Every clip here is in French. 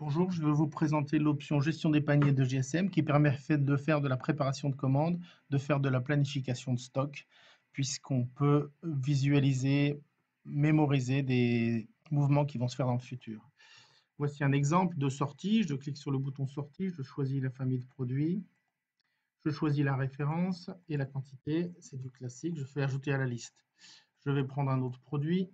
Bonjour, je vais vous présenter l'option gestion des paniers de GSM qui permet de faire de la préparation de commandes, de faire de la planification de stock, puisqu'on peut visualiser, mémoriser des mouvements qui vont se faire dans le futur. Voici un exemple de sortie. Je clique sur le bouton sortie, je choisis la famille de produits, je choisis la référence et la quantité, c'est du classique. Je fais ajouter à la liste. Je vais prendre un autre produit,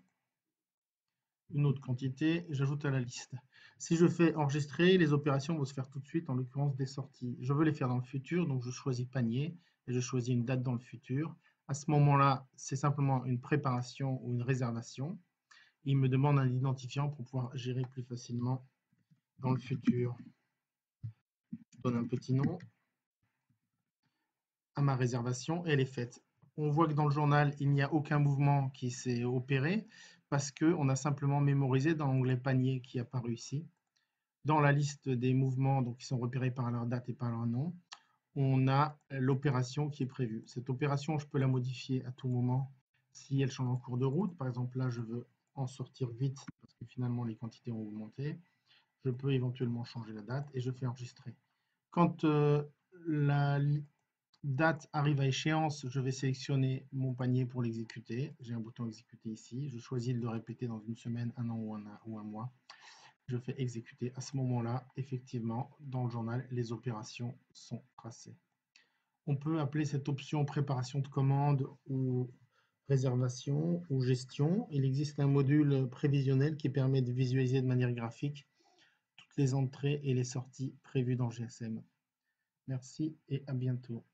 une autre quantité, et j'ajoute à la liste. Si je fais enregistrer, les opérations vont se faire tout de suite, en l'occurrence des sorties. Je veux les faire dans le futur, donc je choisis panier et je choisis une date dans le futur. À ce moment-là, c'est simplement une préparation ou une réservation. Il me demande un identifiant pour pouvoir gérer plus facilement dans le futur. Je donne un petit nom à ma réservation et elle est faite. On voit que dans le journal, il n'y a aucun mouvement qui s'est opéré parce qu'on a simplement mémorisé dans l'onglet panier qui est apparu ici. Dans la liste des mouvements donc, qui sont repérés par leur date et par leur nom, on a l'opération qui est prévue. Cette opération, je peux la modifier à tout moment si elle change en cours de route. Par exemple, là, je veux en sortir vite parce que finalement, les quantités ont augmenté. Je peux éventuellement changer la date et je fais enregistrer. Quand la date arrive à échéance, je vais sélectionner mon panier pour l'exécuter. J'ai un bouton exécuter ici. Je choisis de le répéter dans une semaine, un an ou un mois. Je fais exécuter. À ce moment-là, effectivement, dans le journal, les opérations sont tracées. On peut appeler cette option préparation de commande ou réservation ou gestion. Il existe un module prévisionnel qui permet de visualiser de manière graphique toutes les entrées et les sorties prévues dans GSM. Merci et à bientôt.